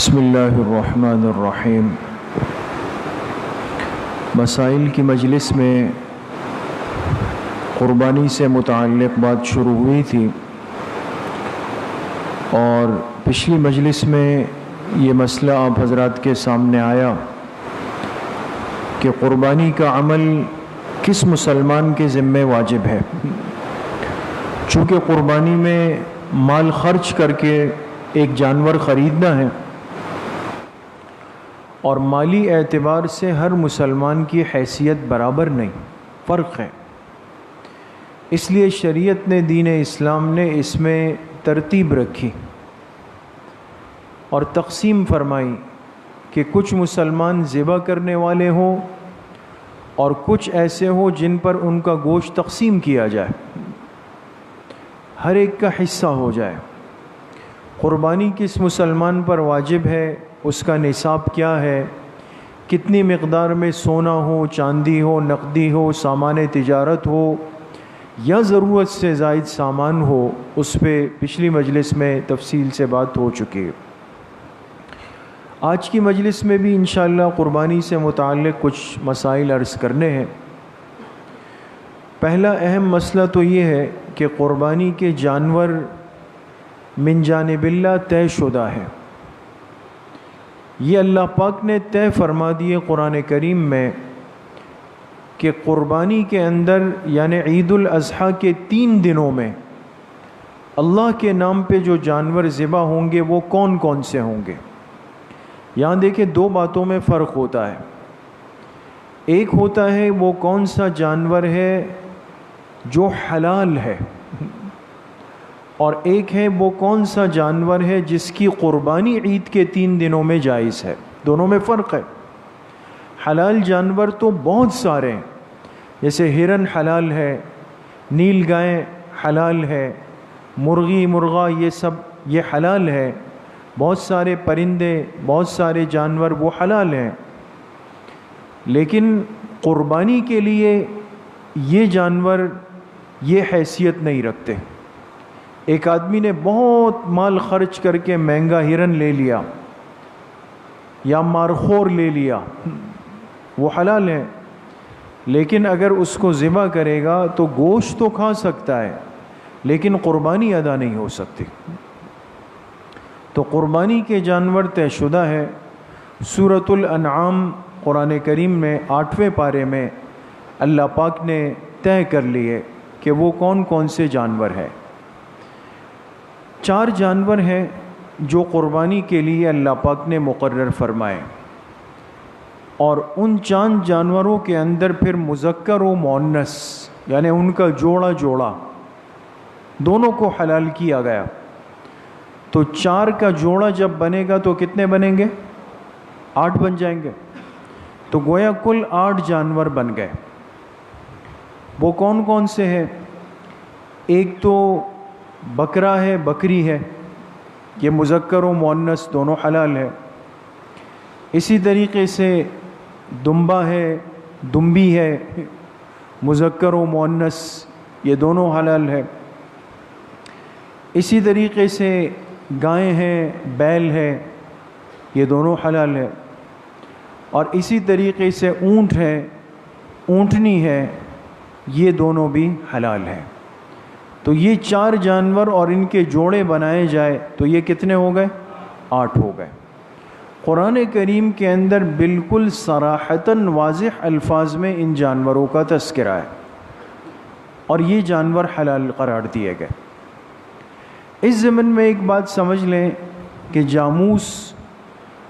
بسم اللہ الرحمن الرحیم۔ مسائل کی مجلس میں قربانی سے متعلق بات شروع ہوئی تھی، اور پچھلی مجلس میں یہ مسئلہ آپ حضرات کے سامنے آیا کہ قربانی کا عمل کس مسلمان کے ذمہ واجب ہے۔ چونکہ قربانی میں مال خرچ کر کے ایک جانور خریدنا ہے، اور مالی اعتبار سے ہر مسلمان کی حیثیت برابر نہیں، فرق ہے۔ اس لیے شریعت نے، دین اسلام نے اس میں ترتیب رکھی اور تقسیم فرمائی کہ کچھ مسلمان ذبح کرنے والے ہوں اور کچھ ایسے ہوں جن پر ان کا گوشت تقسیم کیا جائے، ہر ایک کا حصہ ہو جائے۔ قربانی کس مسلمان پر واجب ہے، اس کا نصاب کیا ہے، کتنی مقدار میں سونا ہو، چاندی ہو، نقدی ہو، سامان تجارت ہو یا ضرورت سے زائد سامان ہو، اس پہ پچھلی مجلس میں تفصیل سے بات ہو چکی ہے۔ آج کی مجلس میں بھی انشاءاللہ قربانی سے متعلق کچھ مسائل عرض کرنے ہیں۔ پہلا اہم مسئلہ تو یہ ہے کہ قربانی کے جانور من جانب اللہ طے شدہ ہے۔ یہ اللہ پاک نے طے فرما دیے قرآن کریم میں کہ قربانی کے اندر یعنی عید الاضحیٰ کے 3 دنوں میں اللہ کے نام پہ جو جانور ذبح ہوں گے وہ کون کون سے ہوں گے۔ یہاں دیکھیں 2 باتوں میں فرق ہوتا ہے۔ ایک ہوتا ہے وہ کون سا جانور ہے جو حلال ہے، اور ایک ہے وہ کون سا جانور ہے جس کی قربانی عید کے 3 دنوں میں جائز ہے۔ دونوں میں فرق ہے۔ حلال جانور تو بہت سارے ہیں، جیسے ہرن حلال ہے، نیل گائے حلال ہے، مرغی مرغا یہ حلال ہے۔ بہت سارے پرندے، بہت سارے جانور وہ حلال ہیں، لیکن قربانی کے لیے یہ جانور یہ حیثیت نہیں رکھتے۔ ایک آدمی نے بہت مال خرچ کر کے مہنگا ہرن لے لیا یا مارخور لے لیا، وہ حلال ہے، لیکن اگر اس کو ذبح کرے گا تو گوشت تو کھا سکتا ہے لیکن قربانی ادا نہیں ہو سکتی۔ تو قربانی کے جانور طے شدہ ہے۔ سورۃ الانعام قرآن کریم میں 8ویں پارے میں اللہ پاک نے طے کر لیے کہ وہ کون کون سے جانور ہیں۔ 4 جانور ہیں جو قربانی کے لیے اللہ پاک نے مقرر فرمائے، اور ان 4 جانوروں کے اندر پھر مذکر و مؤنث یعنی ان کا جوڑا دونوں کو حلال کیا گیا۔ تو 4 کا جوڑا جب بنے گا تو کتنے بنیں گے؟ 8 بن جائیں گے۔ تو گویا کل 8 جانور بن گئے۔ وہ کون کون سے ہیں؟ ایک تو بکرا ہے، بکری ہے، یہ مذکر و مؤنث دونوں حلال ہے۔ اسی طریقے سے دمبا ہے، دمبی ہے، مذکر و مؤنث یہ دونوں حلال ہے۔ اسی طریقے سے گائے ہیں، بیل ہے، یہ دونوں حلال ہے۔ اور اسی طریقے سے اونٹ ہے، اونٹنی ہے، یہ دونوں بھی حلال ہیں۔ تو یہ 4 جانور اور ان کے جوڑے بنائے جائے تو یہ کتنے ہو گئے؟ 8 ہو گئے۔ قرآن کریم کے اندر بالکل صراحتاً واضح الفاظ میں ان جانوروں کا تذکرہ ہے، اور یہ جانور حلال قرار دیے گئے۔ اس ضمن میں ایک بات سمجھ لیں کہ جاموس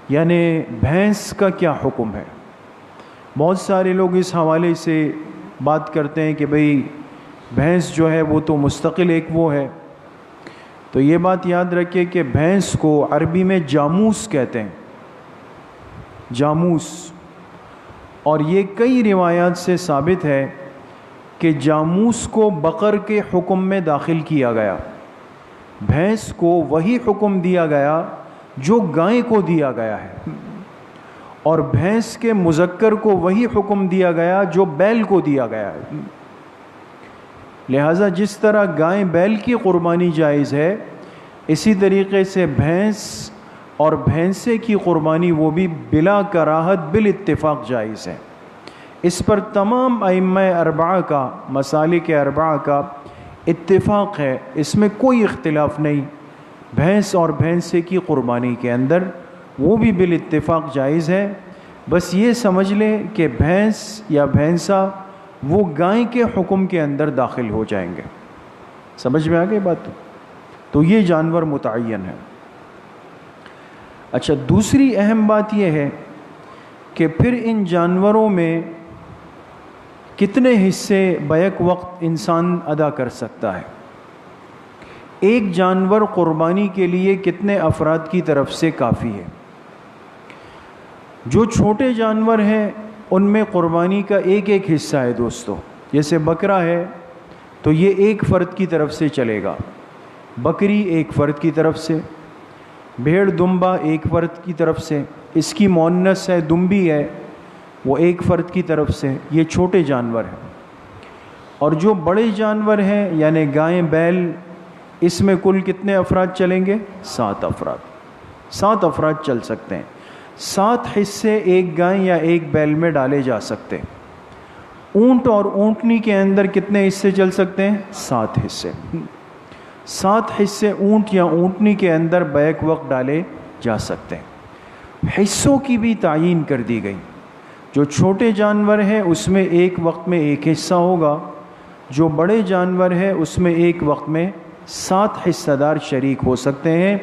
یعنی بھینس کا کیا حکم ہے۔ بہت سارے لوگ اس حوالے سے بات کرتے ہیں کہ بھئی بھینس جو ہے وہ تو مستقل ایک وہ ہے۔ تو یہ بات یاد رکھیں کہ بھینس کو عربی میں جاموس کہتے ہیں، جاموس۔ اور یہ کئی روایات سے ثابت ہے کہ جاموس کو بقر کے حکم میں داخل کیا گیا، بھینس کو وہی حکم دیا گیا جو گائے کو دیا گیا ہے، اور بھینس کے مذکر کو وہی حکم دیا گیا جو بیل کو دیا گیا ہے۔ لہٰذا جس طرح گائے بیل کی قربانی جائز ہے، اسی طریقے سے بھینس اور بھینسے کی قربانی وہ بھی بلا کراہت بالاتفاق جائز ہے۔ اس پر تمام ائمہ اربعہ کا، مسالک اربعہ کا اتفاق ہے، اس میں کوئی اختلاف نہیں۔ بھینس اور بھینسے کی قربانی کے اندر وہ بھی بالاتفاق جائز ہے۔ بس یہ سمجھ لیں کہ بھینس یا بھینسا وہ گائے کے حکم کے اندر داخل ہو جائیں گے۔ سمجھ میں آ گئی بات؟ تو یہ جانور متعین ہے۔ اچھا، دوسری اہم بات یہ ہے کہ پھر ان جانوروں میں کتنے حصے بیک وقت انسان ادا کر سکتا ہے؟ ایک جانور قربانی کے لیے کتنے افراد کی طرف سے کافی ہے؟ جو چھوٹے جانور ہیں ان میں قربانی کا ایک ایک حصہ ہے دوستو۔ جیسے بکرا ہے تو یہ ایک فرد کی طرف سے چلے گا، بکری ایک فرد کی طرف سے، بھیڑ دمبا ایک فرد کی طرف سے، اس کی مؤنث ہے دمبی ہے وہ ایک فرد کی طرف سے۔ یہ چھوٹے جانور ہیں۔ اور جو بڑے جانور ہیں یعنی گائیں بیل، اس میں کل کتنے افراد چلیں گے؟ 7 افراد۔ 7 افراد چل سکتے ہیں۔ 7 حصے ایک گائے یا ایک بیل میں ڈالے جا سکتے ہیں۔ اونٹ اور اونٹنی کے اندر کتنے حصے چل سکتے ہیں؟ 7 حصے۔ 7 حصے اونٹ یا اونٹنی کے اندر بیک وقت ڈالے جا سکتے ہیں۔ حصوں کی بھی تعیین کر دی گئی۔ جو چھوٹے جانور ہیں اس میں ایک وقت میں ایک حصہ ہوگا، جو بڑے جانور ہیں اس میں ایک وقت میں 7 حصہ دار شریک ہو سکتے ہیں۔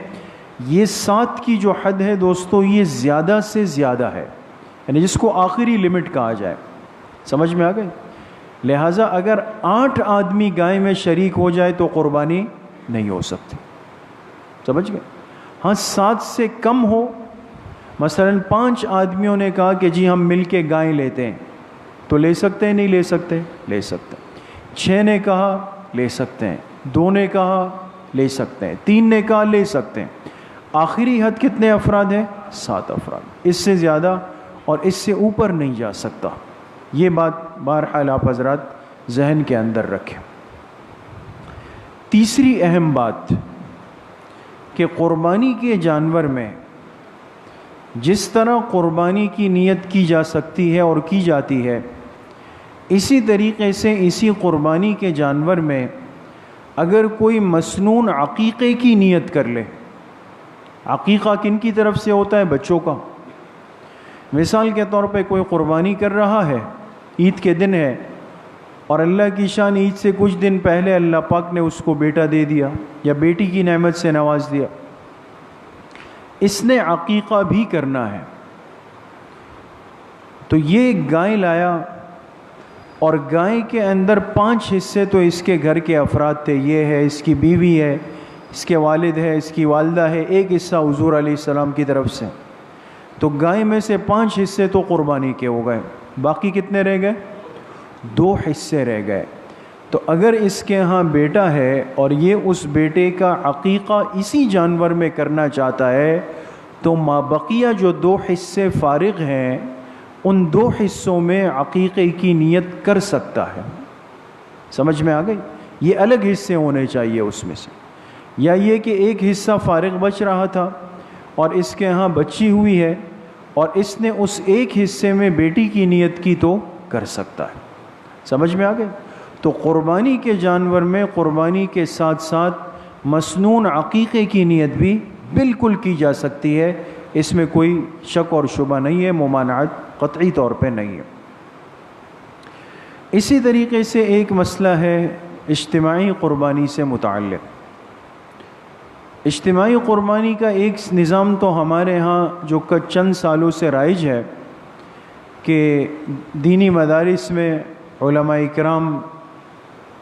یہ 7 کی جو حد ہے دوستو یہ زیادہ سے زیادہ ہے، یعنی جس کو آخری لمٹ کہا جائے۔ سمجھ میں آ گئی؟ لہٰذا اگر 8 آدمی گائے میں شریک ہو جائے تو قربانی نہیں ہو سکتی۔ سمجھ گئے؟ ہاں 7 سے کم ہو، مثلا 5 آدمیوں نے کہا کہ جی ہم مل کے گائے لیتے ہیں، تو لے سکتے ہیں؟ نہیں لے سکتے؟ لے سکتے ہیں۔ 6 نے کہا لے سکتے ہیں، 2 نے کہا لے سکتے ہیں، 3 نے کہا لے سکتے ہیں۔ آخری حد کتنے افراد ہے؟ 7 افراد۔ اس سے زیادہ اور اس سے اوپر نہیں جا سکتا۔ یہ بات بہرحال آپ حضرات ذہن کے اندر رکھیں۔ تیسری اہم بات کہ قربانی کے جانور میں جس طرح قربانی کی نیت کی جا سکتی ہے اور کی جاتی ہے، اسی طریقے سے اسی قربانی کے جانور میں اگر کوئی مسنون عقیقے کی نیت کر لے۔ عقیقہ کن کی طرف سے ہوتا ہے؟ بچوں کا۔ مثال کے طور پہ کوئی قربانی کر رہا ہے، عید کے دن ہے، اور اللہ کی شان عید سے کچھ دن پہلے اللہ پاک نے اس کو بیٹا دے دیا یا بیٹی کی نعمت سے نواز دیا، اس نے عقیقہ بھی کرنا ہے۔ تو یہ گائے لایا اور گائے کے اندر 5 حصے تو اس کے گھر کے افراد تھے، یہ ہے، اس کی بیوی ہے، اس کے والد ہے، اس کی والدہ ہے، ایک حصہ حضور علیہ السلام کی طرف سے۔ تو گائے میں سے 5 حصے تو قربانی کے ہو گئے، باقی کتنے رہ گئے؟ 2 حصے رہ گئے۔ تو اگر اس کے ہاں بیٹا ہے اور یہ اس بیٹے کا عقیقہ اسی جانور میں کرنا چاہتا ہے تو مابقیہ جو 2 حصے فارغ ہیں ان 2 حصوں میں عقیقے کی نیت کر سکتا ہے۔ سمجھ میں آ گئی؟ یہ الگ حصے ہونے چاہیے اس میں سے، یا یہ کہ ایک حصہ فارغ بچ رہا تھا اور اس کے ہاں بچی ہوئی ہے اور اس نے اس ایک حصے میں بیٹی کی نیت کی تو کر سکتا ہے۔ سمجھ میں آ گئی؟ تو قربانی کے جانور میں قربانی کے ساتھ ساتھ مسنون عقیقے کی نیت بھی بالکل کی جا سکتی ہے، اس میں کوئی شک اور شبہ نہیں ہے، ممانعت قطعی طور پہ نہیں ہے۔ اسی طریقے سے ایک مسئلہ ہے اجتماعی قربانی سے متعلق۔ اجتماعی قربانی کا ایک نظام تو ہمارے ہاں جو چند سالوں سے رائج ہے کہ دینی مدارس میں علماء کرام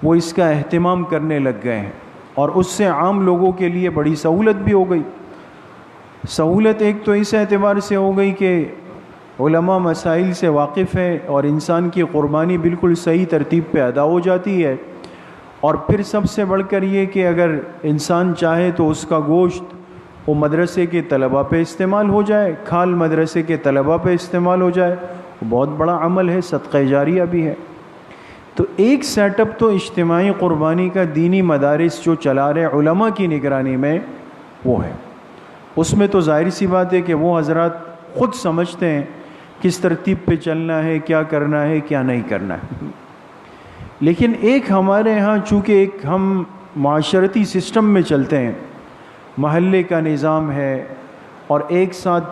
وہ اس کا اہتمام کرنے لگ گئے ہیں، اور اس سے عام لوگوں کے لیے بڑی سہولت بھی ہو گئی۔ سہولت ایک تو اس اعتبار سے ہو گئی کہ علماء مسائل سے واقف ہیں اور انسان کی قربانی بالکل صحیح ترتیب پہ ادا ہو جاتی ہے، اور پھر سب سے بڑھ کر یہ کہ اگر انسان چاہے تو اس کا گوشت وہ مدرسے کے طلباء پہ استعمال ہو جائے، کھال مدرسے کے طلباء پہ استعمال ہو جائے، وہ بہت بڑا عمل ہے، صدقہ جاریہ بھی ہے۔ تو ایک سیٹ اپ تو اجتماعی قربانی کا دینی مدارس جو چلا رہے علماء کی نگرانی میں وہ ہے، اس میں تو ظاہر سی بات ہے کہ وہ حضرات خود سمجھتے ہیں کس ترتیب پہ چلنا ہے، کیا کرنا ہے، کیا نہیں کرنا ہے. لیکن ایک ہمارے ہاں چونکہ ایک ہم معاشرتی سسٹم میں چلتے ہیں، محلے کا نظام ہے اور ایک ساتھ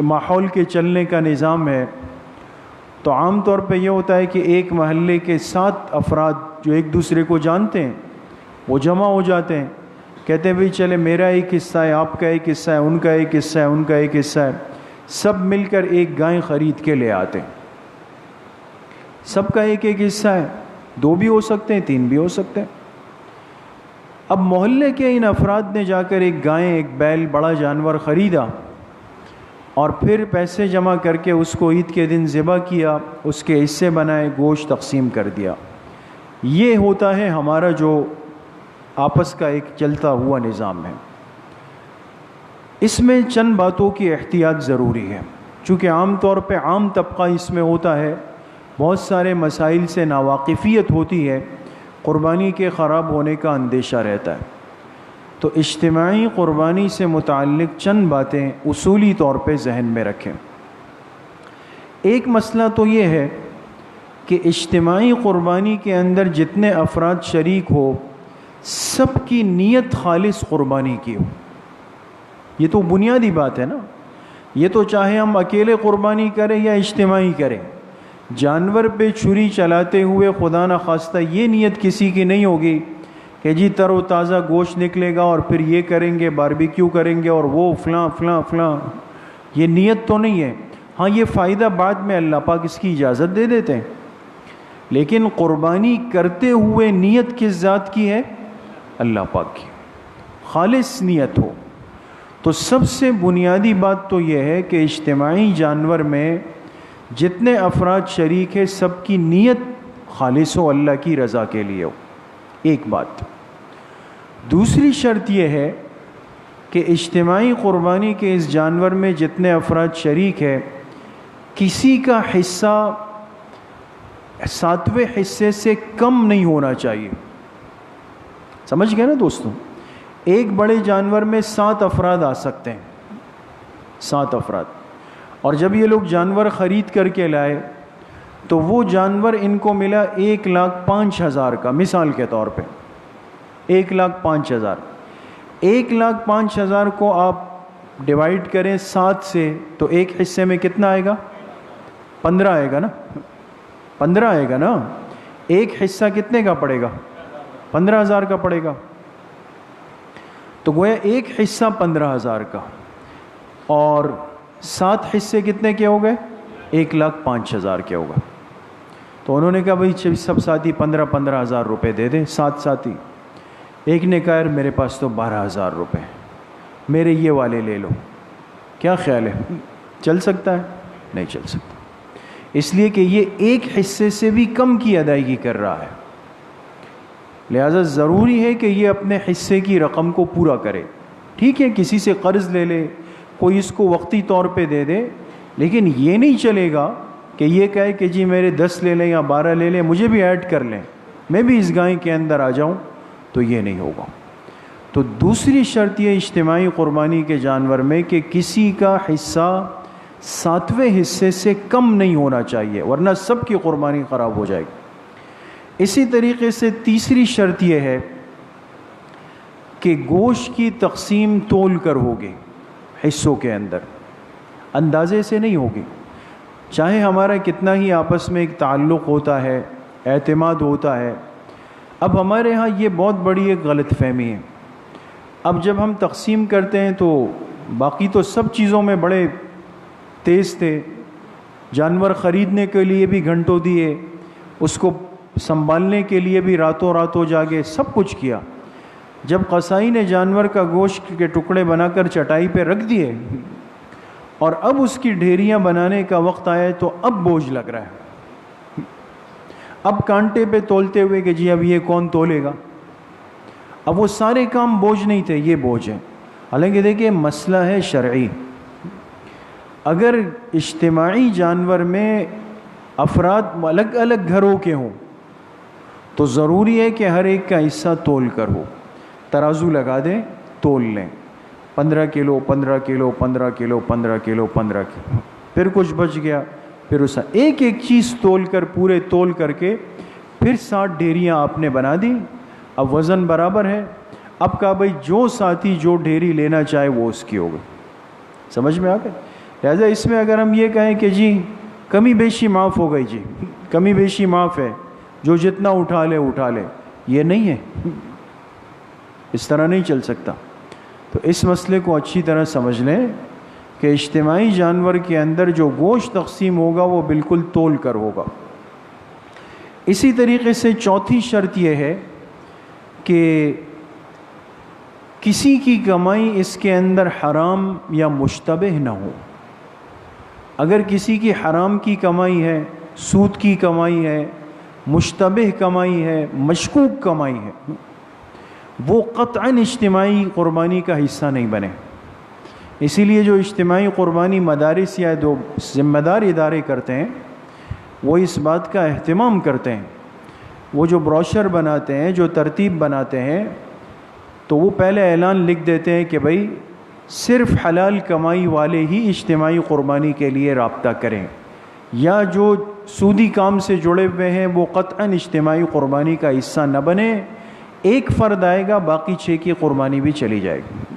ماحول کے چلنے کا نظام ہے، تو عام طور پہ یہ ہوتا ہے کہ ایک محلے کے 7 افراد جو ایک دوسرے کو جانتے ہیں وہ جمع ہو جاتے ہیں، کہتے ہیں بھئی چلے میرا ایک حصہ ہے، آپ کا ایک حصہ ہے، ان کا ایک حصہ ہے، ان کا ایک حصہ ہے. سب مل کر ایک گائے خرید کے لے آتے ہیں. سب کا ایک ایک حصہ ہے، 2 بھی ہو سکتے ہیں، 3 بھی ہو سکتے ہیں. اب محلے کے ان افراد نے جا کر ایک گائے، ایک بیل، بڑا جانور خریدا اور پھر پیسے جمع کر کے اس کو عید کے دن ذبح کیا، اس کے حصے بنائے، گوشت تقسیم کر دیا. یہ ہوتا ہے ہمارا جو آپس کا ایک چلتا ہوا نظام ہے. اس میں چند باتوں کی احتیاط ضروری ہے، چونکہ عام طور پہ عام طبقہ اس میں ہوتا ہے، بہت سارے مسائل سے ناواقفیت ہوتی ہے، قربانی کے خراب ہونے کا اندیشہ رہتا ہے. تو اجتماعی قربانی سے متعلق چند باتیں اصولی طور پہ ذہن میں رکھیں. ایک مسئلہ تو یہ ہے کہ اجتماعی قربانی کے اندر جتنے افراد شریک ہو، سب کی نیت خالص قربانی کی ہو. یہ تو بنیادی بات ہے نا. یہ تو چاہے ہم اکیلے قربانی کریں یا اجتماعی کریں، جانور پہ چھری چلاتے ہوئے خدا نخواستہ یہ نیت کسی کی نہیں ہوگی کہ جی تر و تازہ گوشت نکلے گا اور پھر یہ کریں گے، باربیکیو کریں گے اور وہ فلاں فلاں فلاں. یہ نیت تو نہیں ہے. ہاں یہ فائدہ بعد میں اللہ پاک اس کی اجازت دے دیتے ہیں، لیکن قربانی کرتے ہوئے نیت کس ذات کی ہے؟ اللہ پاک کی. خالص نیت ہو. تو سب سے بنیادی بات تو یہ ہے کہ اجتماعی جانور میں جتنے افراد شریک ہیں سب کی نیت خالص ہو، اللہ کی رضا کے لیے ہو. ایک بات. دوسری شرط یہ ہے کہ اجتماعی قربانی کے اس جانور میں جتنے افراد شریک ہیں کسی کا حصہ 7ویں حصے سے کم نہیں ہونا چاہیے. سمجھ گئے نا دوستوں؟ ایک بڑے جانور میں 7 افراد آ سکتے ہیں، 7 افراد. اور جب یہ لوگ جانور خرید کر کے لائے تو وہ جانور ان کو ملا 1,05,000 کا، مثال کے طور پہ 1,05,000. 1,05,000 کو آپ ڈیوائڈ کریں 7 سے تو ایک حصے میں کتنا آئے گا؟ 15 آئے گا نا. 15 آئے گا نا. ایک حصہ کتنے کا پڑے گا؟ 15,000 کا پڑے گا. تو گویا ایک حصہ 15,000 کا اور 7 حصے کتنے کے ہو گئے؟ 1,05,000 کے ہوگا. تو انہوں نے کہا بھائی سب ساتھی 15,000 روپے دے دیں. 7 ساتھی. ایک نے کہا یار میرے پاس تو 12,000 روپے، میرے یہ والے لے لو. کیا خیال ہے؟ چل سکتا ہے؟ نہیں چل سکتا، اس لیے کہ یہ ایک حصے سے بھی کم کی ادائیگی کر رہا ہے. لہذا ضروری ہے کہ یہ اپنے حصے کی رقم کو پورا کرے. ٹھیک ہے کسی سے قرض لے لے، کوئی اس کو وقتی طور پہ دے دے، لیکن یہ نہیں چلے گا کہ یہ کہے کہ جی میرے 10 لے لیں یا 12 لے لیں، مجھے بھی ایڈ کر لیں، میں بھی اس گائے کے اندر آ جاؤں. تو یہ نہیں ہوگا. تو دوسری شرط یہ اجتماعی قربانی کے جانور میں کہ کسی کا حصہ 7ویں حصے سے کم نہیں ہونا چاہیے، ورنہ سب کی قربانی خراب ہو جائے گی. اسی طریقے سے تیسری شرط یہ ہے کہ گوشت کی تقسیم تول کر ہوگی، حصوں کے اندر اندازے سے نہیں ہوگی. چاہے ہمارا کتنا ہی آپس میں ایک تعلق ہوتا ہے، اعتماد ہوتا ہے. اب ہمارے ہاں یہ بہت بڑی ایک غلط فہمی ہے. اب جب ہم تقسیم کرتے ہیں تو باقی تو سب چیزوں میں بڑے تیز تھے، جانور خریدنے کے لیے بھی گھنٹوں دیے، اس کو سنبھالنے کے لیے بھی راتوں راتوں جاگے، سب کچھ کیا. جب قصائی نے جانور کا گوشت کے ٹکڑے بنا کر چٹائی پہ رکھ دیے اور اب اس کی ڈھیریاں بنانے کا وقت آیا تو اب بوجھ لگ رہا ہے. اب کانٹے پہ تولتے ہوئے کہ جی اب یہ کون تولے گا. اب وہ سارے کام بوجھ نہیں تھے، یہ بوجھ ہے. حالانکہ دیکھیں مسئلہ ہے شرعی. اگر اجتماعی جانور میں افراد الگ الگ گھروں کے ہوں تو ضروری ہے کہ ہر ایک کا حصہ تول کر ہو. ترازو لگا دیں، تول لیں. 15 کلو 15 کلو 15 کلو 15 کلو 15 کلو، پھر کچھ بچ گیا، پھر اس ایک ایک چیز تول کر پورے تول کر کے پھر 60 ڈھیریاں آپ نے بنا دی. اب وزن برابر ہے. اب کہا بھائی جو ساتھی جو ڈھیری لینا چاہے وہ اس کی ہوگی. سمجھ میں آ گئے؟ لہٰذا اس میں اگر ہم یہ کہیں کہ جی کمی بیشی معاف ہو گئی، جی کمی بیشی معاف ہے، جو جتنا اٹھا لے، یہ نہیں ہے، اس طرح نہیں چل سکتا. تو اس مسئلے کو اچھی طرح سمجھ لیں کہ اجتماعی جانور کے اندر جو گوشت تقسیم ہوگا وہ بالکل تول کر ہوگا. اسی طریقے سے چوتھی شرط یہ ہے کہ کسی کی کمائی اس کے اندر حرام یا مشتبہ نہ ہو. اگر کسی کی حرام کی کمائی ہے، سود کی کمائی ہے، مشتبہ کمائی ہے، مشکوک کمائی ہے، وہ قطعاً اجتماعی قربانی کا حصہ نہیں بنے. اسی لیے جو اجتماعی قربانی مدارس یا جو ذمہ دار ادارے کرتے ہیں وہ اس بات کا اہتمام کرتے ہیں. وہ جو بروشر بناتے ہیں، جو ترتیب بناتے ہیں، تو وہ پہلے اعلان لکھ دیتے ہیں کہ بھائی صرف حلال کمائی والے ہی اجتماعی قربانی کے لیے رابطہ کریں، یا جو سودی کام سے جڑے ہوئے ہیں وہ قطعاً اجتماعی قربانی کا حصہ نہ بنے. ایک فرد آئے گا، باقی 6 کی قربانی بھی چلی جائے گی.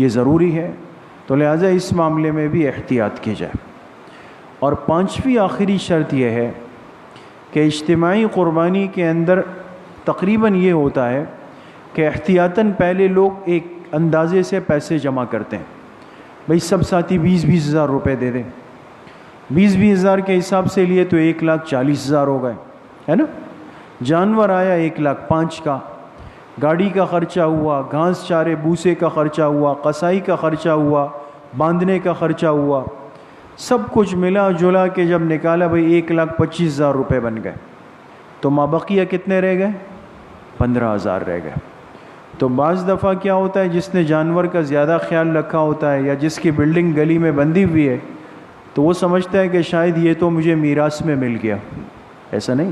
یہ ضروری ہے. تو لہٰذا اس معاملے میں بھی احتیاط کی جائے. اور 5ویں آخری شرط یہ ہے کہ اجتماعی قربانی کے اندر تقریباً یہ ہوتا ہے کہ احتیاطاً پہلے لوگ ایک اندازے سے پیسے جمع کرتے ہیں. بھئی سب ساتھی 20-20 ہزار روپے دے دیں. 20-20 ہزار کے حساب سے لیے تو 1,40,000 ہو گئے، ہے نا. جانور آیا 1,05,000 کا، گاڑی کا خرچہ ہوا، گھاس چارے بھوسے کا خرچہ ہوا، قصائی کا خرچہ ہوا، باندھنے کا خرچہ ہوا، سب کچھ ملا جلا کے جب نکالا بھئی 1,25,000 روپے بن گئے. تو مابقیہ کتنے رہ گئے؟ 15,000 رہ گئے. تو بعض دفعہ کیا ہوتا ہے، جس نے جانور کا زیادہ خیال رکھا ہوتا ہے یا جس کی بلڈنگ گلی میں بندھی ہوئی ہے تو وہ سمجھتا ہے کہ شاید یہ تو مجھے میراث میں مل گیا. ایسا نہیں.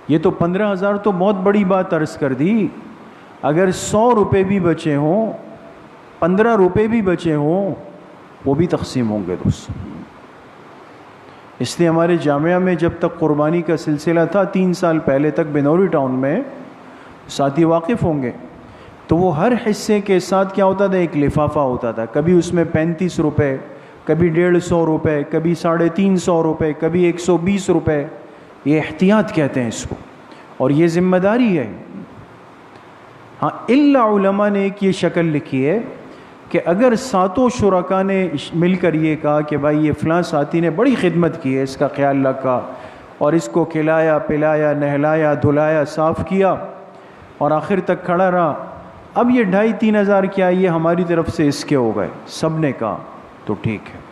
یہ تو 15,000 تو بہت بڑی بات عرض کر دی. اگر 100 روپے بھی بچے ہوں، 15 روپے بھی بچے ہوں، وہ بھی تقسیم ہوں گے دوست. اس لیے ہمارے جامعہ میں جب تک قربانی کا سلسلہ تھا 3 سال پہلے تک بنوری ٹاؤن میں، ساتھی واقف ہوں گے، تو وہ ہر حصے کے ساتھ کیا ہوتا تھا، ایک لفافہ ہوتا تھا. کبھی اس میں 35 روپے، کبھی 150 روپے، کبھی 350 روپے، کبھی 120 روپے. یہ احتیاط کہتے ہیں اس کو، اور یہ ذمہ داری ہے. ہاں الا علماء نے ایک یہ شکل لکھی ہے کہ اگر 7 شرکا نے مل کر یہ کہا کہ بھائی یہ فلاں ساتھی نے بڑی خدمت کی ہے، اس کا خیال رکھا اور اس کو کھلایا پلایا نہلایا دھلایا صاف کیا اور آخر تک کھڑا رہا، اب یہ 2,500-3 ہزار کیا یہ ہماری طرف سے اس کے ہو گئے، سب نے کہا تو ٹھیک ہے.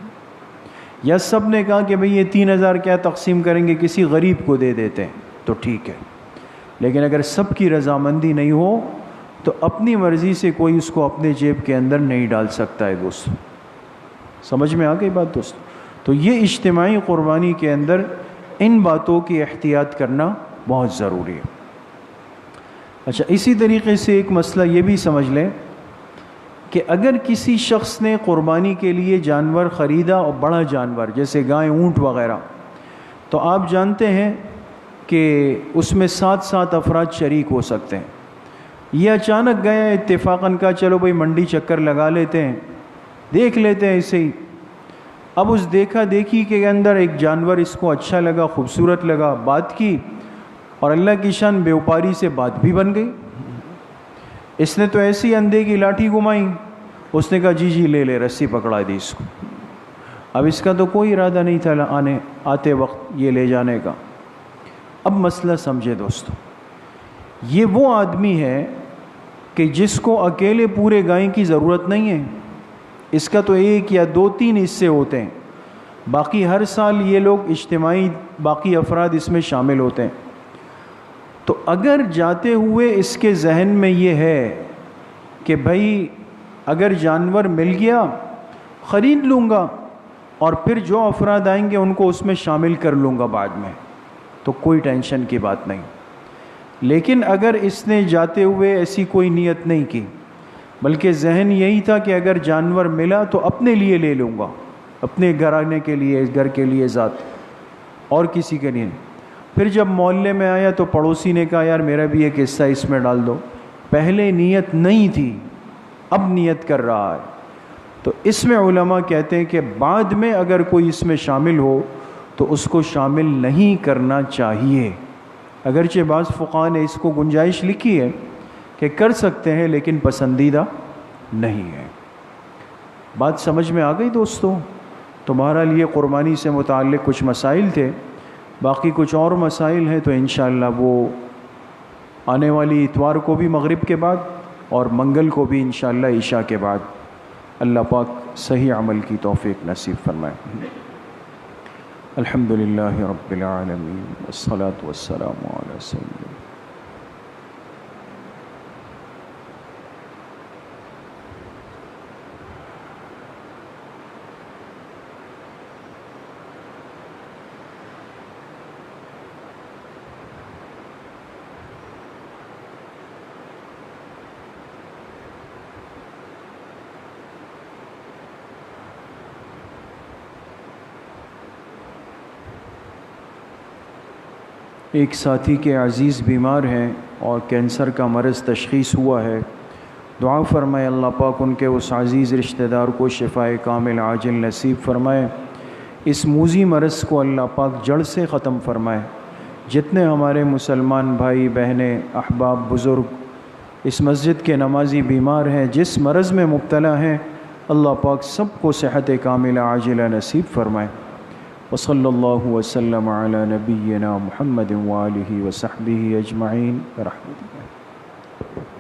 یا سب نے کہا کہ بھئی یہ 3,000 کیا تقسیم کریں گے، کسی غریب کو دے دیتے ہیں تو ٹھیک ہے. لیکن اگر سب کی رضامندی نہیں ہو تو اپنی مرضی سے کوئی اس کو اپنے جیب کے اندر نہیں ڈال سکتا ہے دوست. سمجھ میں آ گئی بات دوست؟ تو یہ اجتماعی قربانی کے اندر ان باتوں کی احتیاط کرنا بہت ضروری ہے. اچھا، اسی طریقے سے ایک مسئلہ یہ بھی سمجھ لیں کہ اگر کسی شخص نے قربانی کے لیے جانور خریدا، اور بڑا جانور جیسے گائے اونٹ وغیرہ، تو آپ جانتے ہیں کہ اس میں 7 افراد شریک ہو سکتے ہیں. یہ اچانک گئے اتفاقاً کا چلو بھئی منڈی چکر لگا لیتے ہیں، دیکھ لیتے ہیں ایسے ہی. اب اس دیکھا دیکھی کے اندر ایک جانور اس کو اچھا لگا، خوبصورت لگا، بات کی، اور اللہ کی شان بیوپاری سے بات بھی بن گئی. اس نے تو ایسی اندھے کی لاٹھی گھمائی، اس نے کہا جی جی لے لے، رسی پکڑا دی اس کو. اب اس کا تو کوئی ارادہ نہیں تھا آتے وقت یہ لے جانے کا. اب مسئلہ سمجھے دوستو، یہ وہ آدمی ہے کہ جس کو اکیلے پورے گائے کی ضرورت نہیں ہے. اس کا تو 1 یا 2-3 حصے ہوتے ہیں، باقی ہر سال یہ لوگ اجتماعی باقی افراد اس میں شامل ہوتے ہیں. تو اگر جاتے ہوئے اس کے ذہن میں یہ ہے کہ بھائی اگر جانور مل گیا خرید لوں گا اور پھر جو افراد آئیں گے ان کو اس میں شامل کر لوں گا بعد میں، تو کوئی ٹینشن کی بات نہیں. لیکن اگر اس نے جاتے ہوئے ایسی کوئی نیت نہیں کی، بلکہ ذہن یہی تھا کہ اگر جانور ملا تو اپنے لیے لے لوں گا، اپنے گھرانے کے لیے، گھر کے لیے ذات، اور کسی کے لیے۔ پھر جب محلے میں آیا تو پڑوسی نے کہا یار میرا بھی ایک حصہ اس میں ڈال دو۔ پہلے نیت نہیں تھی، اب نیت کر رہا ہے۔ تو اس میں علماء کہتے ہیں کہ بعد میں اگر کوئی اس میں شامل ہو تو اس کو شامل نہیں کرنا چاہیے، اگرچہ بعض فقہاء نے اس کو گنجائش لکھی ہے کہ کر سکتے ہیں لیکن پسندیدہ نہیں ہے۔ بات سمجھ میں آ گئی دوستو؟ تو بہرحال یہ قربانی سے متعلق کچھ مسائل تھے، باقی کچھ اور مسائل ہیں تو انشاءاللہ وہ آنے والی اتوار کو بھی مغرب کے بعد اور منگل کو بھی انشاءاللہ عشاء کے بعد اللہ پاک صحیح عمل کی توفیق نصیب فرمائے۔ الحمدللہ رب العالمین والصلاة والسلام علی سیدنا۔ ایک ساتھی کے عزیز بیمار ہیں اور کینسر کا مرض تشخیص ہوا ہے، دعا فرمائے اللہ پاک ان کے اس عزیز رشتہ دار کو شفائے کامل عاجل نصیب فرمائے، اس موذی مرض کو اللہ پاک جڑ سے ختم فرمائے۔ جتنے ہمارے مسلمان بھائی بہنیں احباب بزرگ اس مسجد کے نمازی بیمار ہیں، جس مرض میں مبتلا ہیں، اللہ پاک سب کو صحت کاملہ عاجلہ نصیب فرمائے۔ وصلی اللہ وسلم علی نبینا محمد وآلہ وصحبہ اجمعین برحمتہ۔